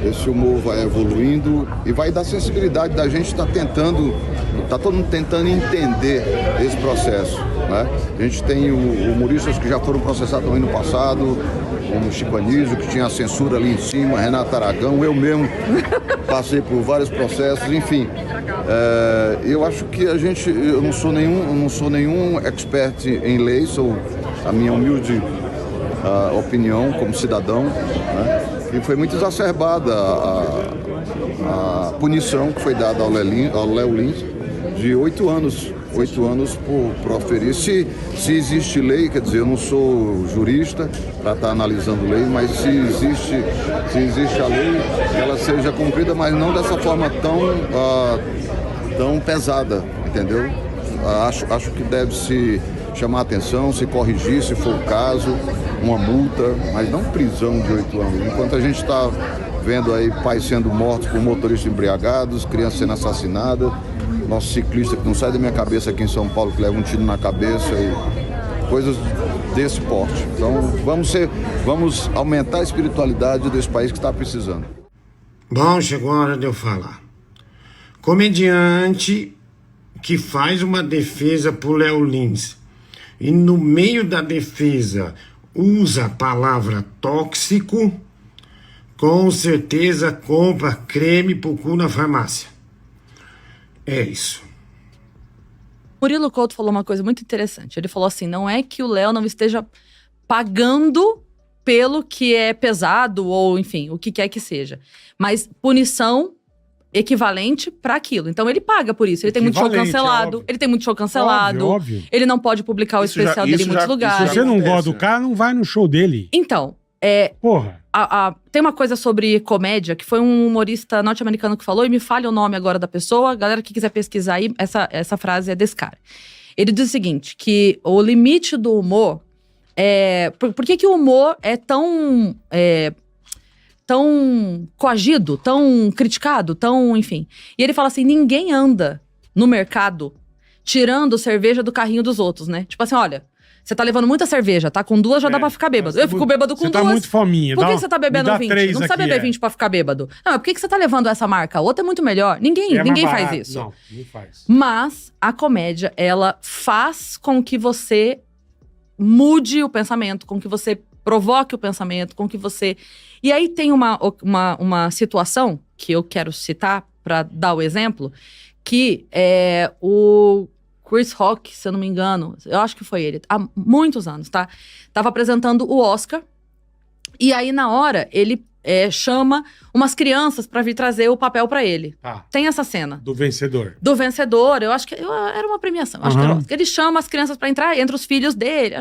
esse humor vai evoluindo e vai dar sensibilidade da gente estar tentando, tá todo mundo tentando entender esse processo, né? A gente tem humoristas que já foram processados também no passado, como Chico Anísio, que tinha a censura ali em cima, Renato Aragão, eu mesmo passei por vários processos, enfim. Eu acho que eu não sou nenhum expert em lei, sou a minha humilde opinião como cidadão, né? E foi muito exacerbada a punição que foi dada ao Léo Lins de 8 anos. 8 anos por oferir. Se existe lei, quer dizer, eu não sou jurista para estar analisando lei, mas se existe a lei, ela seja cumprida, mas não dessa forma tão pesada, entendeu? Acho que deve se chamar a atenção, se corrigir, se for o caso, uma multa, mas não prisão de 8 anos. Enquanto a gente está vendo aí pais sendo mortos por motoristas embriagados, crianças sendo assassinadas, nosso ciclista que não sai da minha cabeça aqui em São Paulo, que leva um tiro na cabeça e coisas desse porte. Então vamos aumentar a espiritualidade desse país que está precisando. Bom, chegou a hora de eu falar. Comediante que faz uma defesa pro Léo Lins e no meio da defesa usa a palavra tóxico, com certeza compra creme pro cu na farmácia. É isso. Murilo Couto falou uma coisa muito interessante. Ele falou assim, não é que o Léo não esteja pagando pelo que é pesado ou, enfim, o que quer que seja. Mas punição equivalente para aquilo. Então ele paga por isso. Ele tem muito show cancelado. Ele tem muito show cancelado. Óbvio. Ele não pode publicar o especial dele em muitos lugares. Se você não gosta do cara, não vai no show dele. Então, Porra. tem uma coisa sobre comédia, que foi um humorista norte-americano que falou, e me falha o nome agora da pessoa, galera que quiser pesquisar aí, essa frase é desse cara. Ele diz o seguinte, que o limite do humor por que o humor é tão coagido, tão criticado, enfim. E ele fala assim, ninguém anda no mercado tirando cerveja do carrinho dos outros, né? Tipo assim, olha, você tá levando muita cerveja, tá? Com 2 já dá pra ficar bêbado. Eu fico bêbado com 2. Você tá muito fominha. Por que você tá bebendo 20? Não precisa beber 20 pra ficar bêbado. Não, mas por que você tá levando essa marca? A outra é muito melhor. Ninguém faz isso. Não faz. Mas a comédia, ela faz com que você mude o pensamento, com que você provoque o pensamento, com que você... E aí tem uma situação que eu quero citar pra dar o exemplo, que é o Chris Rock, se eu não me engano, eu acho que foi ele, há muitos anos, tá? Tava apresentando o Oscar, e aí na hora ele chama umas crianças pra vir trazer o papel pra ele. Tem essa cena. Do vencedor. Do vencedor, eu acho que era uma premiação. Acho que era, ele chama as crianças pra entrar, entre os filhos dele,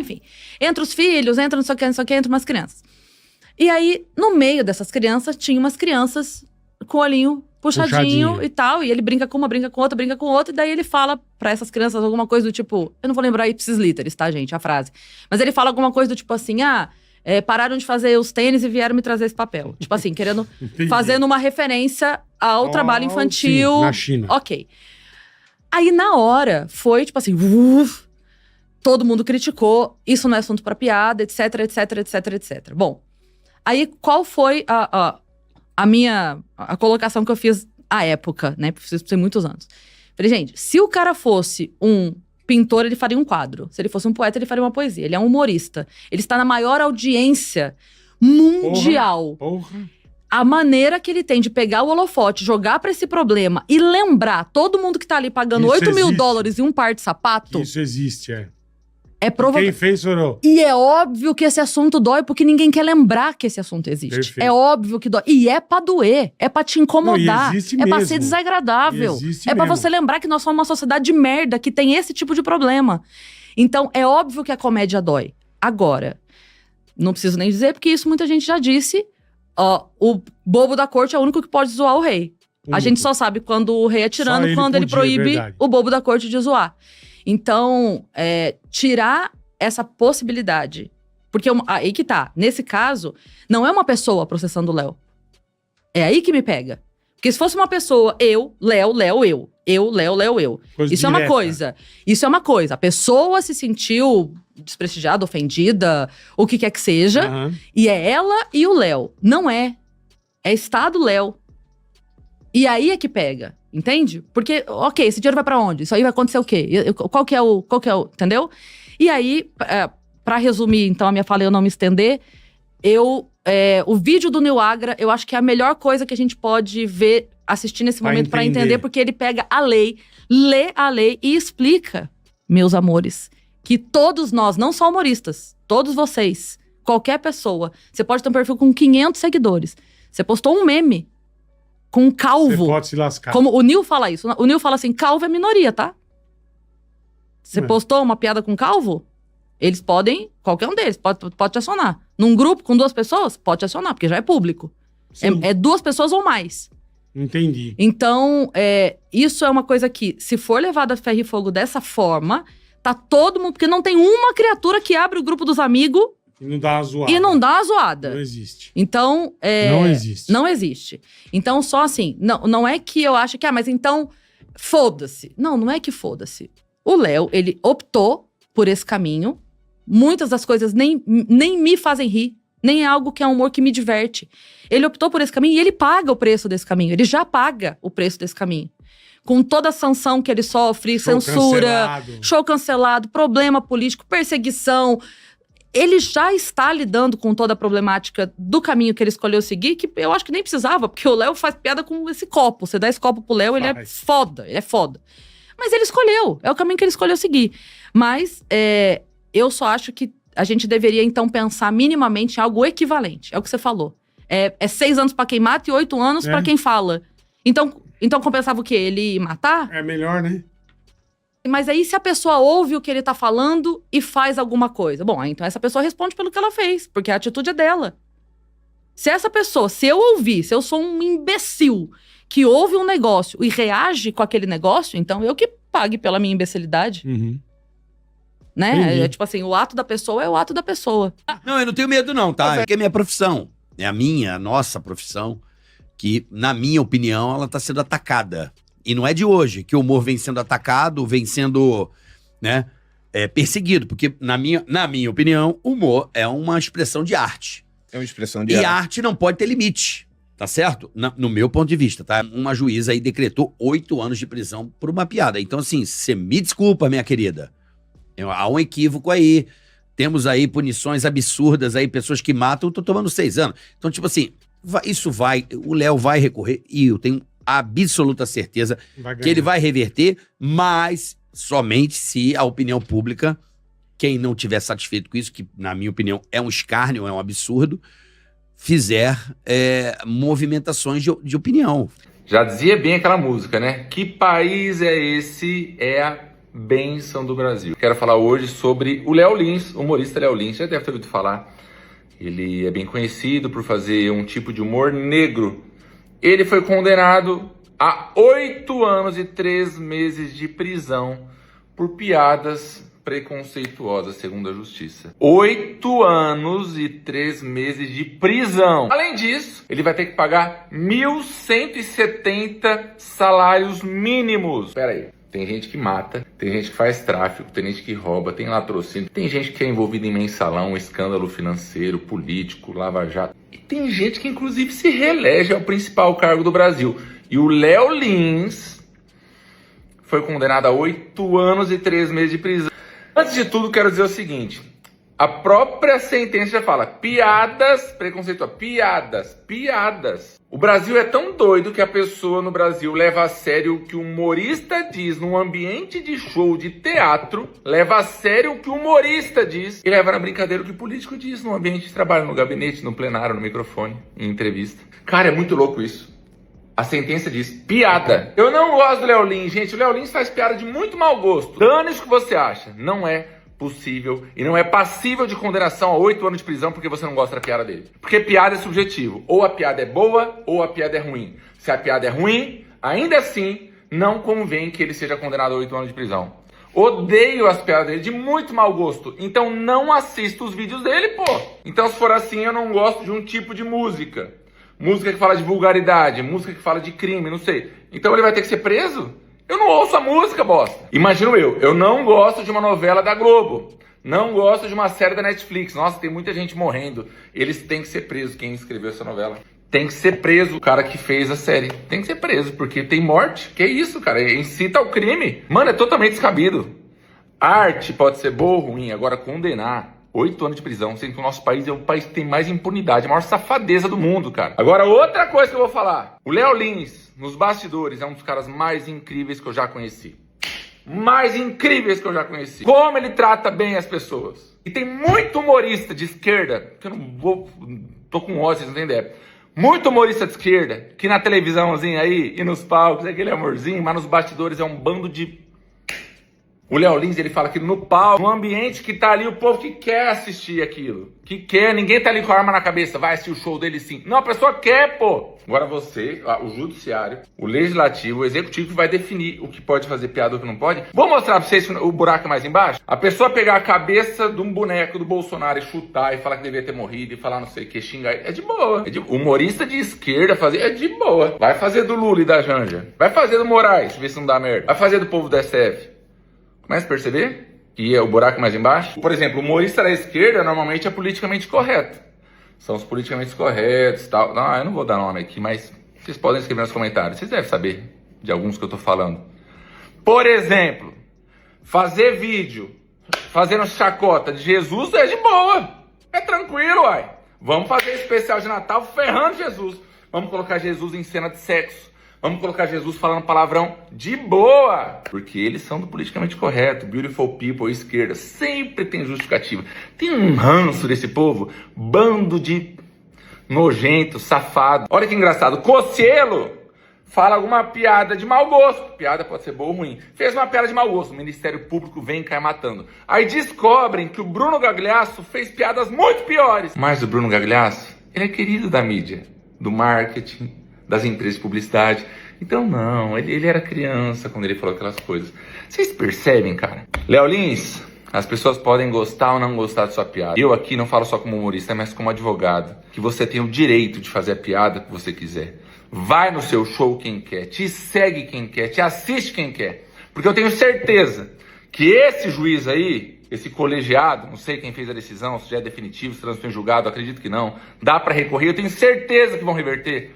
enfim. Entre os filhos, entra não sei o que, entre umas crianças. E aí, no meio dessas crianças, tinha umas crianças com o olhinho puxadinho e tal. E ele brinca com uma, brinca com outra. E daí ele fala pra essas crianças alguma coisa do tipo... Eu não vou lembrar ipsis literis, tá, gente? A frase. Mas ele fala alguma coisa do tipo assim... pararam de fazer os tênis e vieram me trazer esse papel. Tipo assim, querendo... fazendo uma referência ao trabalho infantil. Sim, na China. Ok. Aí, na hora, foi tipo assim... todo mundo criticou. Isso não é assunto pra piada, etc, etc, etc, etc. Bom, aí qual foi a colocação que eu fiz à época, né? Preciso ter muitos anos. Falei, gente, se o cara fosse um pintor, ele faria um quadro. Se ele fosse um poeta, ele faria uma poesia. Ele é um humorista. Ele está na maior audiência mundial. Porra. A maneira que ele tem de pegar o holofote, jogar pra esse problema e lembrar todo mundo que tá ali pagando $8 mil em um par de sapato. Isso existe, É provável. Quem fez, chorou. E é óbvio que esse assunto dói, porque ninguém quer lembrar que esse assunto existe. Perfeito. É óbvio que dói. E é pra doer, é pra te incomodar, não, pra ser desagradável. É pra você lembrar que nós somos uma sociedade de merda que tem esse tipo de problema. Então, é óbvio que a comédia dói. Agora, não preciso nem dizer, porque isso muita gente já disse, o bobo da corte é o único que pode zoar o rei. A gente só sabe quando o rei é tirano, quando ele proíbe o bobo da corte de zoar. Então, tirar essa possibilidade. Porque aí que tá. Nesse caso, não é uma pessoa processando o Léo. É aí que me pega. Porque se fosse uma pessoa, Léo. Isso é uma coisa. Isso é uma coisa. A pessoa se sentiu desprestigiada, ofendida, o que quer que seja. E é ela e o Léo. Não é. É Estado, Léo. E aí é que pega, entende? Porque, ok, esse dinheiro vai pra onde? Isso aí vai acontecer o quê? Qual que é o, entendeu? E aí, pra resumir, então, a minha fala e eu não me estender, o vídeo do Nil Agra, eu acho que é a melhor coisa que a gente pode ver, assistir nesse momento pra entender, porque ele pega a lei, lê a lei e explica, meus amores, que todos nós, não só humoristas, todos vocês, qualquer pessoa, você pode ter um perfil com 500 seguidores, você postou um meme com um calvo. Você pode se lascar. Como o Nil fala isso. O Nil fala assim, calvo é minoria, tá? Você postou uma piada com calvo? Eles podem, qualquer um deles, pode te acionar. Num grupo com 2 pessoas, pode te acionar, porque já é público. É 2 pessoas ou mais. Entendi. Então, isso é uma coisa que, se for levado a ferro e fogo dessa forma, tá todo mundo... Porque não tem uma criatura que abre o grupo dos amigos... E não dá uma zoada. E não dá uma zoada. Não existe. Então, não existe. Não existe. Então, só assim, não é que eu acho que, mas então, foda-se. Não é que foda-se. O Léo, ele optou por esse caminho. Muitas das coisas nem me fazem rir. Nem é algo que é um humor que me diverte. Ele optou por esse caminho e ele paga o preço desse caminho. Ele já paga o preço desse caminho. Com toda a sanção que ele sofre, censura, show cancelado, problema político, perseguição... Ele já está lidando com toda a problemática do caminho que ele escolheu seguir, que eu acho que nem precisava, porque o Léo faz piada com esse copo. Você dá esse copo pro Léo, ele é foda, Mas ele escolheu, é o caminho que ele escolheu seguir. Mas eu só acho que a gente deveria, então, pensar minimamente em algo equivalente. É o que você falou. É 6 anos pra quem mata e 8 anos pra quem fala. Então compensava o quê? Ele matar? É melhor, né? Mas aí, se a pessoa ouve o que ele tá falando e faz alguma coisa... Bom, então essa pessoa responde pelo que ela fez, porque a atitude é dela. Se essa pessoa, se eu ouvir, se eu sou um imbecil que ouve um negócio e reage com aquele negócio, então eu que pague pela minha imbecilidade. Uhum. Né? É tipo assim, o ato da pessoa é o ato da pessoa. Não, eu não tenho medo não, tá? Porque é minha profissão. É a nossa profissão, que, na minha opinião, ela tá sendo atacada. E não é de hoje que o humor vem sendo atacado, vem sendo, né, perseguido. Porque, na minha opinião, o humor é uma expressão de arte. É uma expressão de arte. E arte. a arte não pode ter limite, tá certo? No meu ponto de vista, tá? Uma juíza aí decretou 8 anos de prisão por uma piada. Então, assim, você me desculpa, minha querida. Há um equívoco aí. Temos aí punições absurdas aí, pessoas que matam, eu tô tomando 6 anos. Então, tipo assim, o Léo vai recorrer, e eu tenho absoluta certeza que ele vai reverter, mas somente se a opinião pública, quem não tiver satisfeito com isso, que na minha opinião é um escárnio, é um absurdo, fizer movimentações de opinião. Já dizia bem aquela música, né? Que país é esse? É a bênção do Brasil. Quero falar hoje sobre o Léo Lins, o humorista Léo Lins. Já deve ter ouvido falar. Ele é bem conhecido por fazer um tipo de humor negro. Ele foi condenado a 8 anos e 3 meses de prisão por piadas preconceituosas, segundo a justiça. 8 anos e 3 meses de prisão. Além disso, ele vai ter que pagar 1.170 salários mínimos. Pera aí. Tem gente que mata, tem gente que faz tráfico, tem gente que rouba, tem latrocínio, tem gente que é envolvida em mensalão, escândalo financeiro, político, lava-jato. E tem gente que inclusive se reelege ao principal cargo do Brasil. E o Léo Lins foi condenado a 8 anos e 3 meses de prisão. Antes de tudo, quero dizer o seguinte. A própria sentença já fala, piadas preconceituosas, piadas. O Brasil é tão doido que a pessoa no Brasil leva a sério o que o humorista diz num ambiente de show de teatro, leva a sério o que o humorista diz e leva na brincadeira o que o político diz no ambiente de trabalho, no gabinete, no plenário, no microfone, em entrevista. Cara, é muito louco isso. A sentença diz, piada. Eu não gosto do Léo Lins, gente. O Léo Lins faz piada de muito mau gosto. Dane-se o que você acha. Não é possível e não é passível de condenação a 8 anos de prisão porque você não gosta da piada dele. Porque piada é subjetivo. Ou a piada é boa ou a piada é ruim. Se a piada é ruim, ainda assim, não convém que ele seja condenado a 8 anos de prisão. Odeio as piadas dele, de muito mau gosto. Então não assisto os vídeos dele, pô. Então se for assim, eu não gosto de um tipo de música. Música que fala de vulgaridade, música que fala de crime, não sei. Então ele vai ter que ser preso? Eu não ouço a música, bosta. Imagino eu não gosto de uma novela da Globo. Não gosto de uma série da Netflix. Nossa, tem muita gente morrendo. Eles têm que ser presos, quem escreveu essa novela. Tem que ser preso o cara que fez a série. Tem que ser preso, porque tem morte. Que isso, cara? Incita ao crime. Mano, é totalmente descabido. Arte pode ser boa ou ruim, agora condenar 8 anos de prisão, sendo que o nosso país é o país que tem mais impunidade, a maior safadeza do mundo, cara. Agora, outra coisa que eu vou falar. O Léo Lins, nos bastidores, é um dos caras mais incríveis que eu já conheci. Mais incríveis que eu já conheci. Como ele trata bem as pessoas. E tem muito humorista de esquerda, que eu não vou... tô com ódio, vocês não tem ideia. Muito humorista de esquerda, que na televisãozinha aí e nos palcos é aquele amorzinho, mas nos bastidores é um bando de... O Léo Lins, ele fala que no palco, no ambiente que tá ali, o povo que quer assistir aquilo. Que quer, ninguém tá ali com a arma na cabeça, vai assistir o show dele sim. Não, a pessoa quer, pô. Agora você, o judiciário, o legislativo, o executivo vai definir o que pode fazer piada ou o que não pode. Vou mostrar pra vocês o buraco mais embaixo. A pessoa pegar a cabeça de um boneco do Bolsonaro e chutar e falar que devia ter morrido e falar não sei o que, xingar, é de boa. Humorista de esquerda fazer, é de boa. Vai fazer do Lula e da Janja. Vai fazer do Moraes, ver se não dá merda. Vai fazer do povo do SF. Começa a perceber que é o buraco mais embaixo? Por exemplo, o humorista da esquerda normalmente é politicamente correto. São os politicamente corretos e tal. Não, eu não vou dar nome aqui, mas vocês podem escrever nos comentários. Vocês devem saber de alguns que eu tô falando. Por exemplo, fazer vídeo fazendo chacota de Jesus é de boa. É tranquilo, uai. Vamos fazer especial de Natal ferrando Jesus. Vamos colocar Jesus em cena de sexo. Vamos colocar Jesus falando palavrão de boa. Porque eles são do politicamente correto. Beautiful people, esquerda. Sempre tem justificativa. Tem um ranço desse povo. Bando de nojento, safado. Olha que engraçado. Cocielo fala alguma piada de mau gosto. Piada pode ser boa ou ruim. Fez uma piada de mau gosto. O Ministério Público vem e cai matando. Aí descobrem que o Bruno Gagliasso fez piadas muito piores. Mas o Bruno Gagliasso, ele é querido da mídia, do marketing, das empresas de publicidade. Então não, ele era criança quando ele falou aquelas coisas. Vocês percebem, cara? Léo Lins, as pessoas podem gostar ou não gostar de sua piada. Eu aqui não falo só como humorista, mas como advogado. Que você tem o direito de fazer a piada que você quiser. Vai no seu show quem quer, te segue quem quer, te assiste quem quer. Porque eu tenho certeza que esse juiz aí, esse colegiado, não sei quem fez a decisão, se já é definitivo, se transitou em julgado, acredito que não. Dá pra recorrer, eu tenho certeza que vão reverter.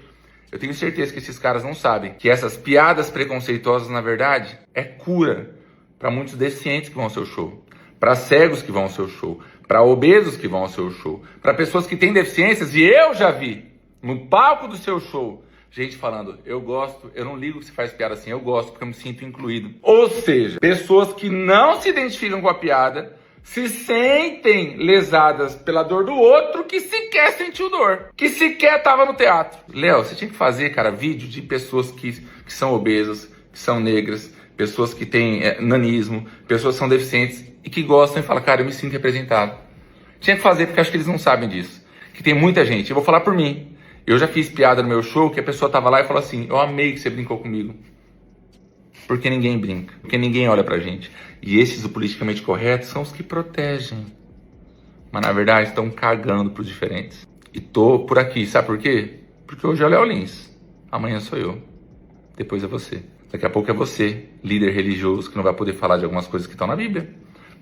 Eu tenho certeza que esses caras não sabem que essas piadas preconceituosas, na verdade, é cura para muitos deficientes que vão ao seu show, para cegos que vão ao seu show, para obesos que vão ao seu show, para pessoas que têm deficiências. E eu já vi no palco do seu show gente falando, eu gosto, eu não ligo que se faz piada assim, eu gosto porque eu me sinto incluído. Ou seja, pessoas que não se identificam com a piada se sentem lesadas pela dor do outro que sequer sentiu dor, que sequer tava no teatro. Léo, você tinha que fazer, cara, vídeo de pessoas que são obesas, que são negras, pessoas que têm nanismo, pessoas que são deficientes e que gostam e falam, cara, eu me sinto representado. Tinha que fazer porque acho que eles não sabem disso. Que tem muita gente, eu vou falar por mim. Eu já fiz piada no meu show que a pessoa tava lá e falou assim, eu amei que você brincou comigo. Porque ninguém brinca, porque ninguém olha pra gente. E esses, o politicamente correto, são os que protegem. Mas na verdade estão cagando pros diferentes. E tô por aqui, sabe por quê? Porque hoje é o Léo Lins, amanhã sou eu, depois é você. Daqui a pouco é você, líder religioso, que não vai poder falar de algumas coisas que estão na Bíblia.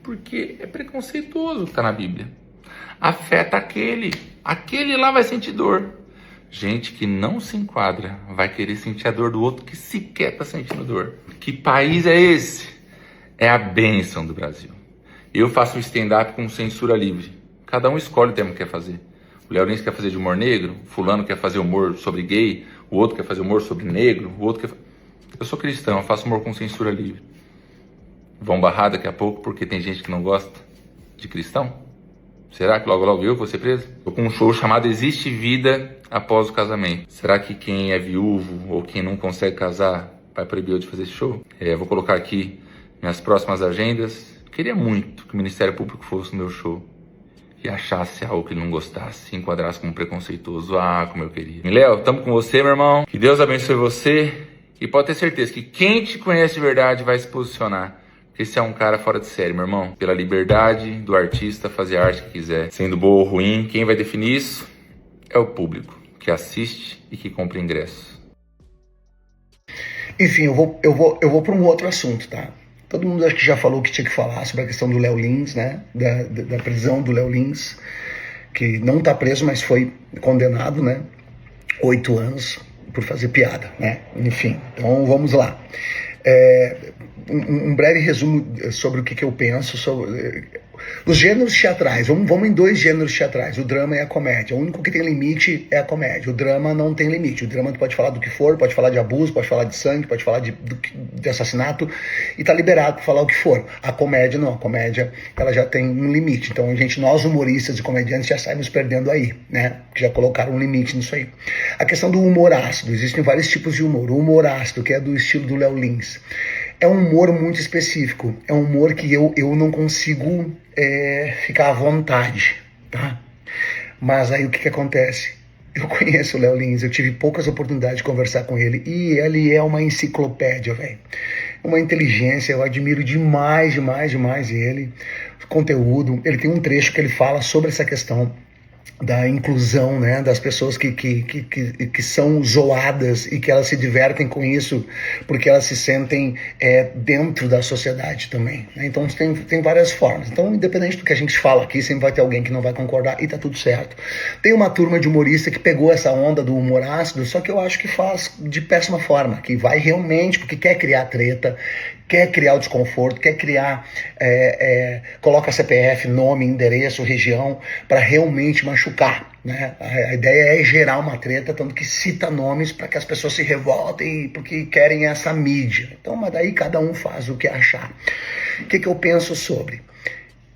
Porque é preconceituoso o que tá na Bíblia. Afeta aquele lá vai sentir dor. Gente que não se enquadra vai querer sentir a dor do outro que sequer tá sentindo dor. Que país é esse? É a bênção do Brasil. Eu faço um stand-up com censura livre. Cada um escolhe o tema que quer fazer. O Léo Lins quer fazer de humor negro, fulano quer fazer humor sobre gay, o outro quer fazer humor sobre negro, o outro quer... Eu sou cristão, eu faço humor com censura livre. Vão barrar daqui a pouco porque tem gente que não gosta de cristão? Será que logo logo eu vou ser preso? Tô com um show chamado Existe Vida Após o Casamento. Será que quem é viúvo ou quem não consegue casar vai proibir eu de fazer esse show? Vou colocar aqui minhas próximas agendas. Queria muito que o Ministério Público fosse no meu show e achasse algo que ele não gostasse, se enquadrasse como preconceituoso. Ah, como eu queria. E Léo, tamo com você, meu irmão. Que Deus abençoe você. E pode ter certeza que quem te conhece de verdade vai se posicionar. Esse é um cara fora de série, meu irmão. Pela liberdade do artista fazer a arte que quiser. Sendo boa ou ruim, quem vai definir isso é o público, que assiste e que compra ingressos. Enfim, eu vou para um outro assunto, tá? Todo mundo acho que já falou que tinha que falar sobre a questão do Léo Lins, né? Da prisão do Léo Lins, que não tá preso, mas foi condenado, né? 8 anos por fazer piada, né? Enfim, então vamos lá. Um breve resumo sobre o que eu penso sobre os gêneros teatrais. Vamos em 2 gêneros teatrais, o drama e a comédia. O único que tem limite é a comédia. O drama não tem limite. O drama tu pode falar do que for, pode falar de abuso, pode falar de sangue, pode falar de assassinato, e tá liberado para falar o que for. A comédia não, a comédia ela já tem um limite. Então nós humoristas e comediantes já saímos perdendo aí, né? Que já colocaram um limite nisso aí. A questão do humor ácido, existem vários tipos de humor. O humor ácido, que é do estilo do Léo Lins, é um humor muito específico. É um humor que eu não consigo ficar à vontade, tá? Mas aí o que acontece? Eu conheço o Léo Lins, eu tive poucas oportunidades de conversar com ele, e ele é uma enciclopédia, velho. Uma inteligência, eu admiro demais ele. Conteúdo, ele tem um trecho que ele fala sobre essa questão da inclusão, né, das pessoas que são zoadas e que elas se divertem com isso porque elas se sentem dentro da sociedade também, né? Então tem várias formas. Então, independente do que a gente fala aqui, sempre vai ter alguém que não vai concordar, e tá tudo certo. Tem uma turma de humorista que pegou essa onda do humor ácido, só que eu acho que faz de péssima forma, que vai realmente porque quer criar treta, quer criar o desconforto, quer criar, coloca CPF, nome, endereço, região, para realmente machucar, né? A ideia é gerar uma treta, tanto que cita nomes para que as pessoas se revoltem, porque querem essa mídia. Então, mas daí cada um faz o que achar. O que eu penso sobre?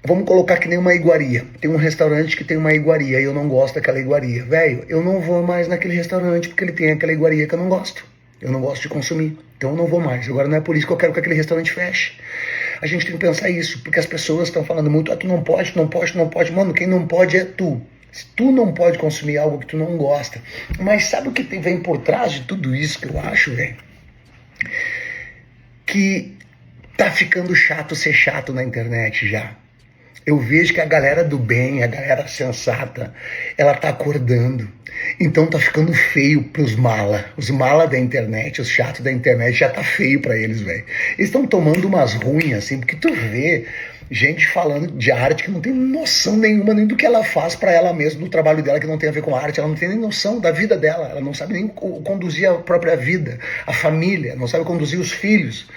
Vamos colocar que nem uma iguaria. Tem um restaurante que tem uma iguaria e eu não gosto daquela iguaria. Velho, eu não vou mais naquele restaurante porque ele tem aquela iguaria que eu não gosto. Eu não gosto de consumir, então eu não vou mais. Agora não é por isso que eu quero que aquele restaurante feche. A gente tem que pensar isso, porque as pessoas estão falando muito, tu não pode. Mano, quem não pode é tu. Se tu não pode consumir algo que tu não gosta. Mas sabe o que vem por trás de tudo isso que eu acho, velho? Que tá ficando chato ser chato na internet já. Eu vejo que a galera do bem, a galera sensata, ela tá acordando. Então tá ficando feio pros mala. Os mala da internet, os chatos da internet, já tá feio pra eles, velho. Eles estão tomando umas ruins, assim, porque tu vê gente falando de arte que não tem noção nenhuma nem do que ela faz pra ela mesma, do trabalho dela que não tem a ver com arte. Ela não tem nem noção da vida dela. Ela não sabe nem conduzir a própria vida, a família, não sabe conduzir os filhos.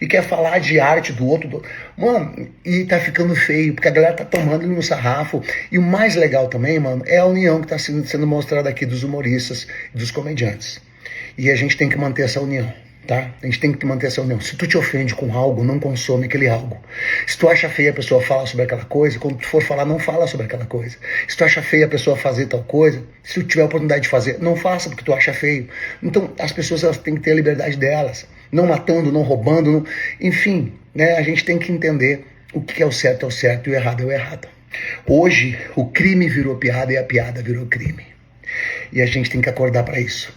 E quer falar de arte do outro. Mano, e tá ficando feio, porque a galera tá tomando no sarrafo. E o mais legal também, mano, é a união que tá sendo mostrada aqui dos humoristas e dos comediantes. E a gente tem que manter essa união, tá? A gente tem que manter essa união. Se tu te ofende com algo, não consome aquele algo. Se tu acha feia a pessoa falar sobre aquela coisa, quando tu for falar, não fala sobre aquela coisa. Se tu acha feia a pessoa fazer tal coisa, se tu tiver a oportunidade de fazer, não faça porque tu acha feio. Então, as pessoas elas têm que ter a liberdade delas. Não matando, não roubando, não... Enfim, né? A gente tem que entender o que é o certo e o errado é o errado. Hoje, o crime virou piada e a piada virou crime. E a gente tem que acordar para isso.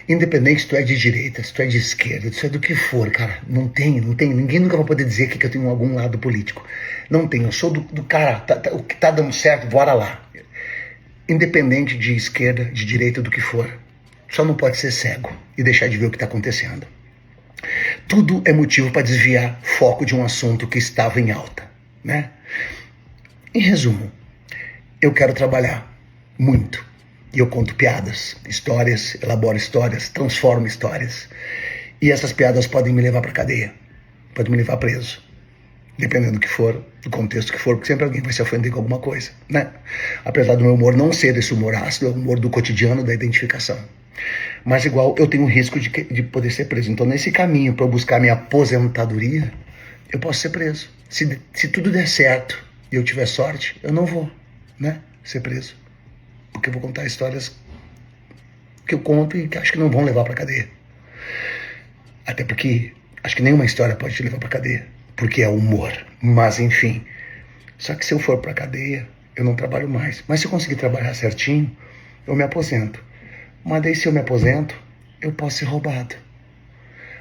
Independente se tu é de direita, se tu é de esquerda, se tu é do que for, cara. Não tem. Ninguém nunca vai poder dizer que eu tenho algum lado político. Não tem. Eu sou do cara, o que tá dando certo, bora lá. Independente de esquerda, de direita, do que for. Só não pode ser cego e deixar de ver o que tá acontecendo. Tudo é motivo para desviar foco de um assunto que estava em alta, né? Em resumo, eu quero trabalhar muito. E eu conto piadas, histórias, elaboro histórias, transformo histórias. E essas piadas podem me levar para cadeia, podem me levar preso. Dependendo do que for, do contexto que for, porque sempre alguém vai se ofender com alguma coisa, né? Apesar do meu humor não ser esse humor ácido, é o humor do cotidiano, da identificação. Mas igual eu tenho um risco de poder ser preso. Então nesse caminho para eu buscar minha aposentadoria, eu posso ser preso. Se tudo der certo e eu tiver sorte, eu não vou, né, ser preso. Porque eu vou contar histórias que eu conto e que acho que não vão levar para cadeia. Até porque acho que nenhuma história pode te levar para cadeia, porque é humor. Mas enfim, só que se eu for para cadeia, eu não trabalho mais. Mas se eu conseguir trabalhar certinho, eu me aposento. Mas daí se eu me aposento, eu posso ser roubado.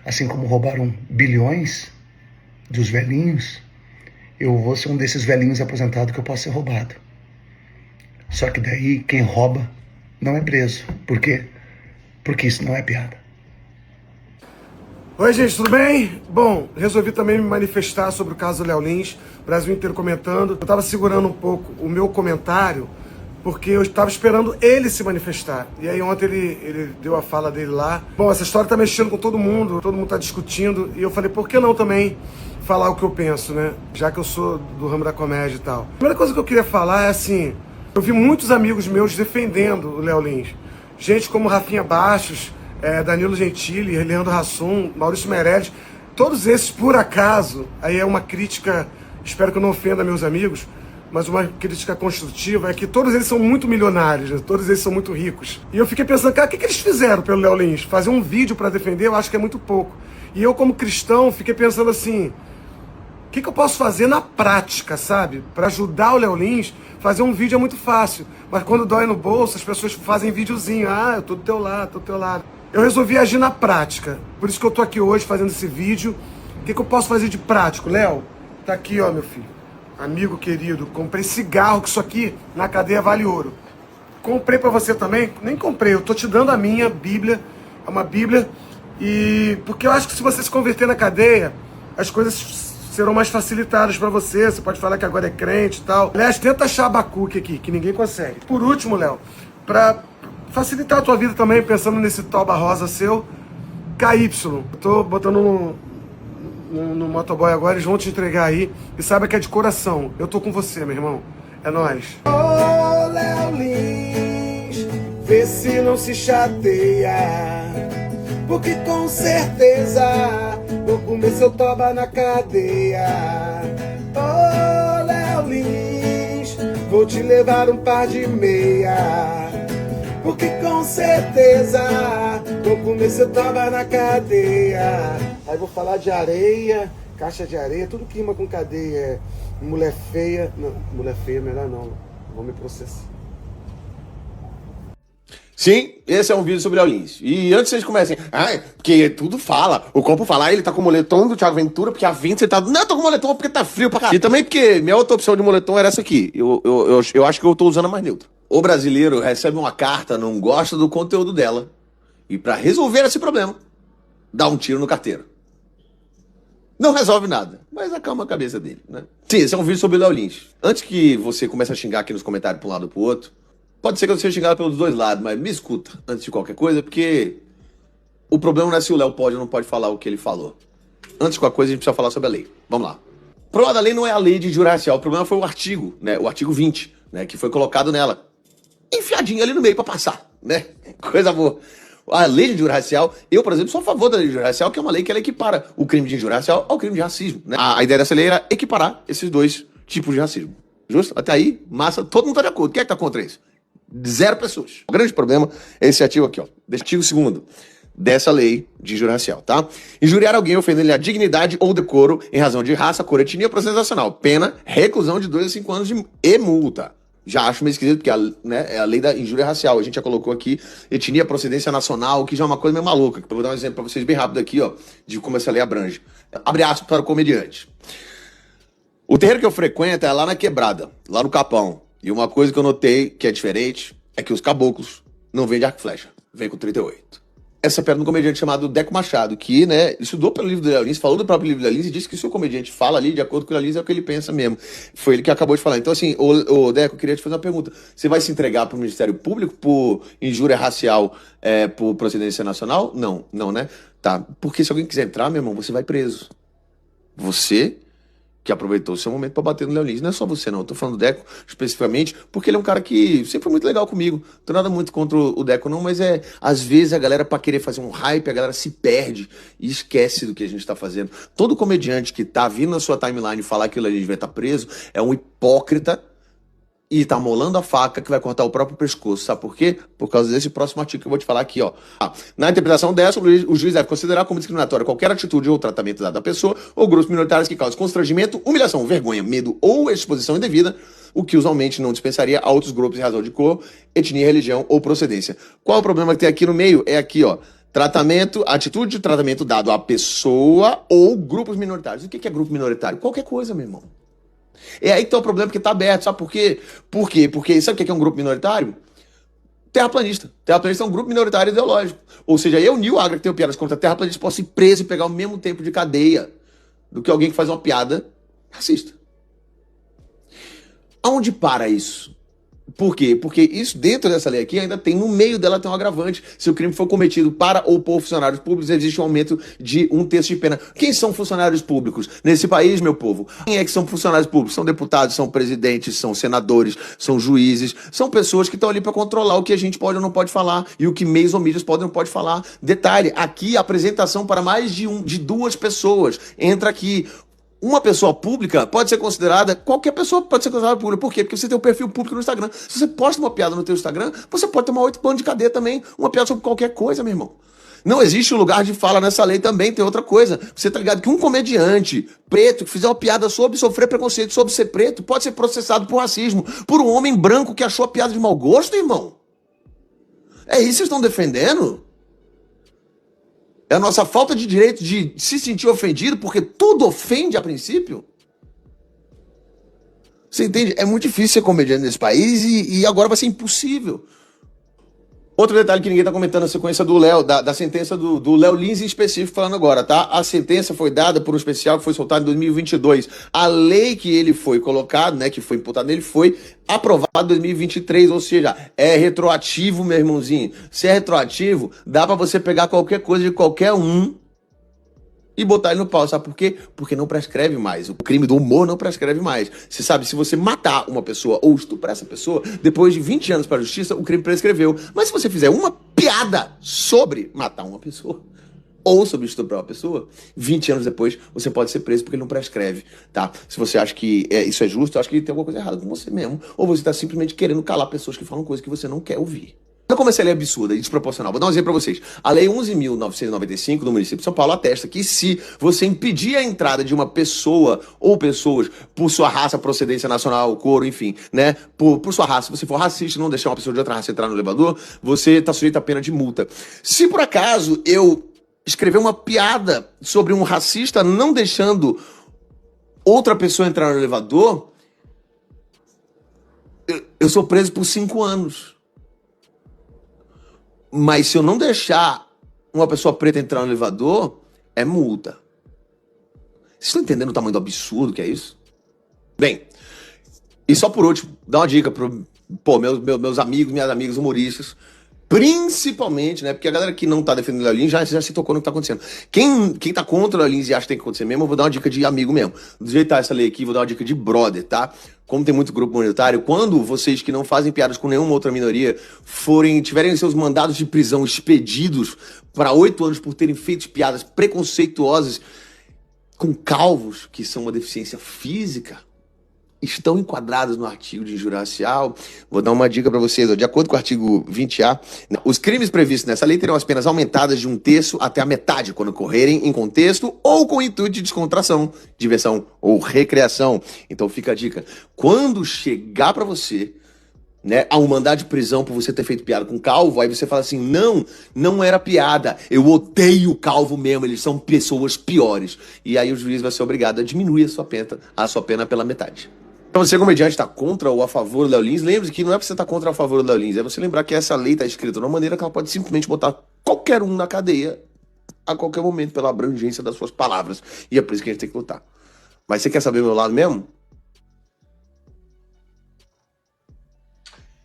Assim como roubaram bilhões dos velhinhos, eu vou ser um desses velhinhos aposentados que eu posso ser roubado. Só que daí quem rouba não é preso. Por quê? Porque isso não é piada. Oi, gente, tudo bem? Bom, resolvi também me manifestar sobre o caso do Léo Lins, o Brasil inteiro comentando. Eu tava segurando um pouco o meu comentário porque eu estava esperando ele se manifestar. E aí ontem ele deu a fala dele lá. Bom, essa história tá mexendo com todo mundo tá discutindo, e eu falei, por que não também falar o que eu penso, né? Já que eu sou do ramo da comédia e tal. A primeira coisa que eu queria falar é assim, eu vi muitos amigos meus defendendo o Léo Lins. Gente como Rafinha Bastos, Danilo Gentili, Leandro Hassum, Maurício Meirelles, todos esses, por acaso, aí é uma crítica, espero que eu não ofenda meus amigos, mas uma crítica construtiva é que todos eles são muito milionários, né? Todos eles são muito ricos. E eu fiquei pensando, cara, o que eles fizeram pelo Léo Lins? Fazer um vídeo pra defender, eu acho que é muito pouco. E eu, como cristão, fiquei pensando assim, o que eu posso fazer na prática, sabe? Pra ajudar o Léo Lins, fazer um vídeo é muito fácil. Mas quando dói no bolso, as pessoas fazem videozinho. Ah, eu tô do teu lado, tô do teu lado. Eu resolvi agir na prática. Por isso que eu tô aqui hoje fazendo esse vídeo. O que eu posso fazer de prático? Léo, tá aqui, ó, meu filho. Amigo querido, comprei cigarro, que isso aqui na cadeia vale ouro. Comprei pra você também? Nem comprei, eu tô te dando a minha Bíblia, é uma Bíblia, e porque eu acho que se você se converter na cadeia, as coisas serão mais facilitadas pra você pode falar que agora é crente e tal. Aliás, tenta achar Abacuque aqui, que ninguém consegue. Por último, Léo, pra facilitar a tua vida também, pensando nesse toba rosa seu, KY, eu tô botando no motoboy agora, eles vão te entregar aí. E saiba que é de coração. Eu tô com você, meu irmão. É nóis. Ô, Léo Lins, vê se não se chateia, porque com certeza vou comer seu toba na cadeia. Ô, Léo Lins, vou te levar um par de meia, porque com certeza vou comer seu toba na cadeia. Aí vou falar de areia, caixa de areia, tudo que rima com cadeia. Mulher feia. Não, mulher feia melhor não. Vão me processar. Sim, esse é um vídeo sobre Léo Lins. E antes vocês comecem, porque tudo fala, o corpo fala, ele tá com o moletom do Thiago Ventura, porque a 20 você tá... Não, eu tô com moletom porque tá frio pra caralho. E também porque minha outra opção de moletom era essa aqui. Eu acho que eu tô usando a mais neutra. O brasileiro recebe uma carta, não gosta do conteúdo dela, e pra resolver esse problema, dá um tiro no carteiro. Não resolve nada, mas acalma a cabeça dele, né? Sim, esse é um vídeo sobre o Léo Lins. Antes que você comece a xingar aqui nos comentários pra um lado ou pro outro, pode ser que eu seja xingado pelos dois lados, mas me escuta antes de qualquer coisa, porque o problema não é se o Léo pode ou não pode falar o que ele falou. Antes de qualquer coisa, a gente precisa falar sobre a lei. Vamos lá. O problema da lei não é a lei de injúria racial, o problema foi o artigo, né? O artigo 20, né? Que foi colocado nela. Enfiadinho ali no meio pra passar, né? Coisa boa. A lei de injúria racial, eu, por exemplo, sou a favor da lei de injúria racial, que é uma lei que ela equipara o crime de injúria racial ao crime de racismo, né? A ideia dessa lei era equiparar esses dois tipos de racismo. Justo? Até aí, massa, todo mundo tá de acordo. Quem é que tá contra isso? 0 pessoas. O grande problema é esse artigo aqui, ó. Artigo 2º dessa lei de injúria racial, tá? Injuriar alguém ofendendo-lhe a dignidade ou decoro em razão de raça, cor, etnia ou procedência nacional. Pena, reclusão de 2 a 5 anos e multa. Já acho meio esquisito, porque é a lei da injúria racial. A gente já colocou aqui etnia, procedência nacional, que já é uma coisa meio maluca. Eu vou dar um exemplo pra vocês bem rápido aqui, ó, de como essa lei abrange. Abre aspas para o comediante. O terreiro que eu frequento é lá na Quebrada, lá no Capão. E uma coisa que eu notei que é diferente é que os caboclos não vêm de arco e flecha, vêm com 38. Essa pedra de um comediante chamado Deco Machado, que, né, estudou pelo livro do Léo Lins, falou do próprio livro do Léo Lins e disse que se o comediante fala ali, de acordo com o Léo Lins, é o que ele pensa mesmo. Foi ele que acabou de falar. Então, assim, ô Deco, eu queria te fazer uma pergunta. Você vai se entregar para o Ministério Público por injúria racial, por procedência nacional? Não, né? Tá, porque se alguém quiser entrar, meu irmão, você vai preso. Você que aproveitou o seu momento para bater no Léo Lins. Não é só você, não. Eu tô falando do Deco especificamente porque ele é um cara que sempre foi muito legal comigo. Não tô nada muito contra o Deco, não, mas às vezes a galera, para querer fazer um hype, a galera se perde e esquece do que a gente tá fazendo. Todo comediante que tá vindo na sua timeline falar que o Léo Lins vai estar preso é um hipócrita e tá molando a faca que vai cortar o próprio pescoço. Sabe por quê? Por causa desse próximo artigo que eu vou te falar aqui, ó. Na interpretação dessa, o juiz deve considerar como discriminatória qualquer atitude ou tratamento dado à pessoa ou grupos minoritários que causem constrangimento, humilhação, vergonha, medo ou exposição indevida, o que usualmente não dispensaria a outros grupos em razão de cor, etnia, religião ou procedência. Qual o problema que tem aqui no meio? É aqui, ó. Tratamento, atitude de tratamento dado à pessoa ou grupos minoritários. O que é grupo minoritário? Qualquer coisa, meu irmão. É aí que tá o problema, porque tá aberto, sabe por quê? Por quê? Porque sabe o que é um grupo minoritário? Terraplanista. Terraplanista é um grupo minoritário ideológico. Ou seja, eu, Nil Agra, que tenho piadas contra terraplanista, posso ir preso e pegar o mesmo tempo de cadeia do que alguém que faz uma piada racista. Aonde para isso? Por quê? Porque isso dentro dessa lei aqui ainda tem, no meio dela tem um agravante. Se o crime for cometido para ou por funcionários públicos, existe um aumento de 1/3 de pena. Quem são funcionários públicos nesse país, meu povo? Quem é que são funcionários públicos? São deputados, são presidentes, são senadores, são juízes, são pessoas que estão ali para controlar o que a gente pode ou não pode falar e o que meios ou mídias podem ou não pode falar. Detalhe, aqui a apresentação para mais de 2 pessoas entra aqui. Uma pessoa pública pode ser considerada, qualquer pessoa pode ser considerada pública. Por quê? Porque você tem um perfil público no Instagram. Se você posta uma piada no teu Instagram, você pode tomar 8 anos de cadeia também. Uma piada sobre qualquer coisa, meu irmão. Não existe um lugar de fala nessa lei também, tem outra coisa. Você tá ligado que um comediante preto que fizer uma piada sobre sofrer preconceito, sobre ser preto, pode ser processado por racismo, por um homem branco que achou a piada de mau gosto, irmão? É isso que vocês estão defendendo? É a nossa falta de direito de se sentir ofendido, porque tudo ofende a princípio? Você entende? É muito difícil ser comediante nesse país e agora vai ser impossível. Outro detalhe que ninguém tá comentando, a sequência do Léo, da sentença do Léo Lins em específico falando agora, tá? A sentença foi dada por um especial que foi soltado em 2022. A lei que ele foi colocado, né, que foi imputado nele, foi aprovada em 2023, ou seja, é retroativo, meu irmãozinho. Se é retroativo, dá pra você pegar qualquer coisa de qualquer um e botar ele no pau, sabe por quê? Porque não prescreve mais. O crime do humor não prescreve mais. Você sabe, se você matar uma pessoa ou estuprar essa pessoa, depois de 20 anos para a justiça, o crime prescreveu. Mas se você fizer uma piada sobre matar uma pessoa ou sobre estuprar uma pessoa, 20 anos depois você pode ser preso porque ele não prescreve, tá? Se você acha que isso é justo, eu acho que tem alguma coisa errada com você mesmo. Ou você está simplesmente querendo calar pessoas que falam coisas que você não quer ouvir. Olha como essa lei é absurda e desproporcional. Vou dar um exemplo para vocês. A Lei 11.995 do município de São Paulo atesta que se você impedir a entrada de uma pessoa ou pessoas por sua raça, procedência nacional, cor, enfim, né? Por sua raça, se você for racista e não deixar uma pessoa de outra raça entrar no elevador, você está sujeito a pena de multa. Se por acaso eu escrever uma piada sobre um racista não deixando outra pessoa entrar no elevador, eu sou preso por 5 anos. Mas se eu não deixar uma pessoa preta entrar no elevador, é multa. Vocês estão entendendo o tamanho do absurdo que é isso? Bem, e só por último, dá uma dica para meus amigos, minhas amigas humoristas, principalmente, né? Porque a galera que não tá defendendo o Léo Lins já se tocou no que tá acontecendo. Quem tá contra o Léo Lins e acha que tem que acontecer mesmo, eu vou dar uma dica de amigo mesmo. Do jeito que tá essa lei aqui, vou dar uma dica de brother, tá? Como tem muito grupo monetário, quando vocês que não fazem piadas com nenhuma outra minoria tiverem seus mandados de prisão expedidos para 8 anos por terem feito piadas preconceituosas com calvos, que são uma deficiência física, estão enquadrados no artigo de injúria racial. Vou dar uma dica para vocês. De acordo com o artigo 20A, os crimes previstos nessa lei terão as penas aumentadas de 1/3 até a metade quando ocorrerem em contexto ou com intuito de descontração, diversão ou recreação. Então fica a dica. Quando chegar para você, né, a um mandado de prisão por você ter feito piada com calvo, aí você fala assim, não era piada, eu odeio calvo mesmo, eles são pessoas piores. E aí o juiz vai ser obrigado a diminuir a sua pena pela metade. Então você, comediante, está contra ou a favor do Léo Lins, lembre-se que não é pra você estar contra ou a favor do Léo Lins, é você lembrar que essa lei está escrita de uma maneira que ela pode simplesmente botar qualquer um na cadeia a qualquer momento pela abrangência das suas palavras. E é por isso que a gente tem que lutar. Mas você quer saber o meu lado mesmo?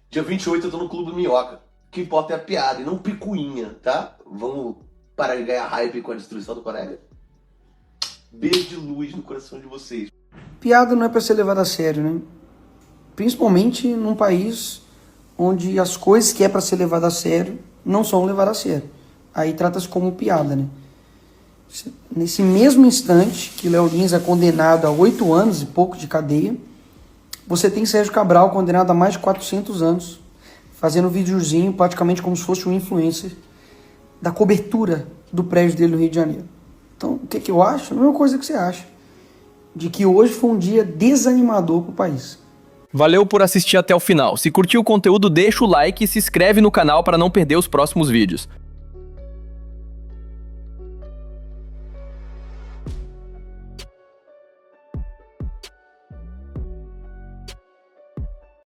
Dia 28 eu tô no Clube do Minhoca. O que importa é a piada e não picuinha, tá? Vamos parar de ganhar hype com a destruição do colega? Beijo de luz no coração de vocês. Piada não é para ser levada a sério, né? Principalmente num país onde as coisas que é para ser levada a sério não são levadas a sério. Aí trata-se como piada, né? Nesse mesmo instante que Léo Lins é condenado a 8 anos e pouco de cadeia, você tem Sérgio Cabral condenado a mais de 400 anos, fazendo um videozinho praticamente como se fosse um influencer da cobertura do prédio dele no Rio de Janeiro. Então, o que eu acho? A mesma coisa que você acha. De que hoje foi um dia desanimador para o país. Valeu por assistir até o final. Se curtiu o conteúdo, deixa o like e se inscreve no canal para não perder os próximos vídeos.